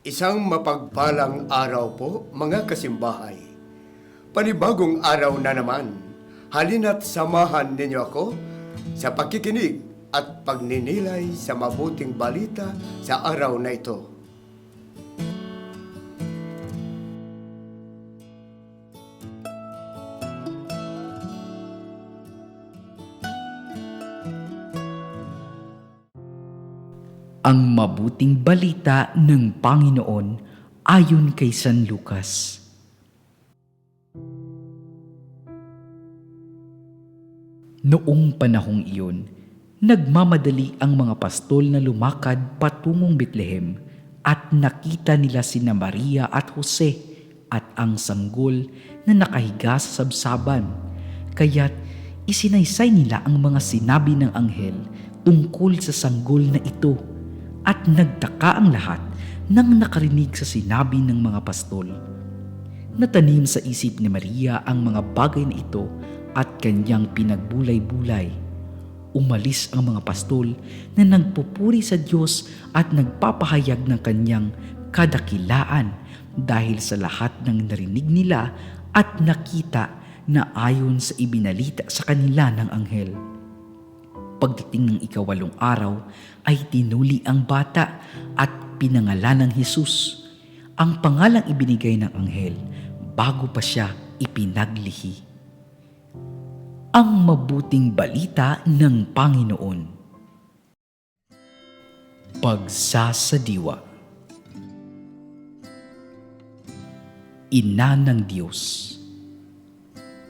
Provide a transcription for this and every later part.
Isang mapagpalang araw po, mga kasimbahay. Panibagong araw na naman. Halina't samahan ninyo ako sa pakikinig at pagninilay sa mabuting balita sa araw na ito. Ang mabuting balita ng Panginoon ayon kay San Lucas. Noong panahong iyon, nagmamadali ang mga pastol na lumakad patungong Betlehem at nakita nila sina Maria at Jose at ang sanggol na nakahiga sa sabsaban. Kaya't isinaysay nila ang mga sinabi ng anghel tungkol sa sanggol na ito. At nagtaka ang lahat nang nakarinig sa sinabi ng mga pastol. Natanim sa isip ni Maria ang mga bagay na ito at kanyang pinagbulay-bulay. Umalis ang mga pastol na nagpupuri sa Diyos at nagpapahayag ng kanyang kadakilaan dahil sa lahat ng narinig nila at nakita na ayon sa ibinalita sa kanila ng anghel. Pagdating ng ikawalong araw ay tinuli ang bata at pinangalan ng Jesus, ang pangalang ibinigay ng anghel bago pa siya ipinaglihi. Ang mabuting balita ng Panginoon. Pagsasadiwa. Ina ng Diyos.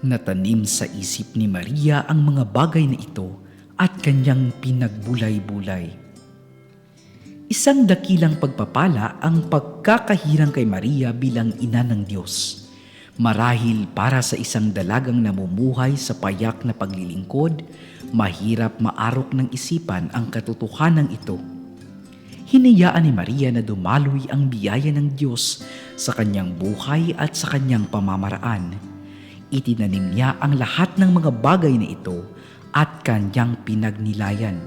Natanim sa isip ni Maria ang mga bagay na ito at kanyang pinagbulay-bulay. Isang dakilang pagpapala ang pagkakahirang kay Maria bilang ina ng Diyos. Marahil para sa isang dalagang namumuhay sa payak na paglilingkod, mahirap maarok ng isipan ang katotohanan ito. Hinayaan ni Maria na dumaloy ang biyaya ng Diyos sa kanyang buhay at sa kanyang pamamaraan. Itinanim niya ang lahat ng mga bagay na ito at kanyang pinagnilayan.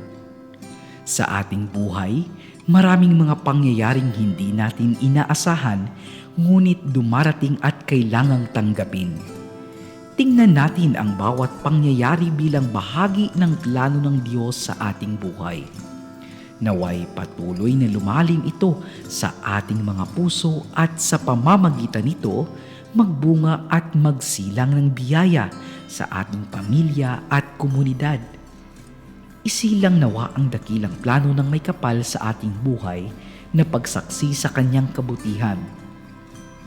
Sa ating buhay, maraming mga pangyayaring hindi natin inaasahan, ngunit dumarating at kailangang tanggapin. Tingnan natin ang bawat pangyayari bilang bahagi ng plano ng Diyos sa ating buhay. Naway patuloy na lumalim ito sa ating mga puso at sa pamamagitan nito, magbunga at magsilang ng biyaya sa ating pamilya at komunidad. Isilang nawa ang dakilang plano ng may kapal sa ating buhay na pagsaksi sa kanyang kabutihan.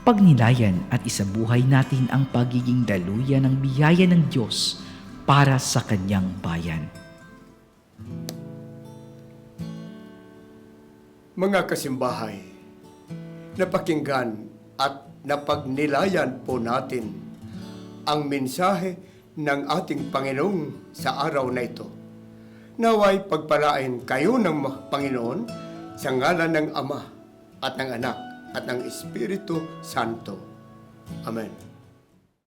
Pagnilayan at isabuhay natin ang pagiging daluyan ng biyaya ng Diyos para sa kanyang bayan. Mga kasimbahay, napakinggan at napagnilayan po natin ang mensahe ng ating Panginoon sa araw na ito. Naway pagpalain kayo ng Panginoon sa ngalan ng Ama at ng Anak at ng Espiritu Santo. Amen.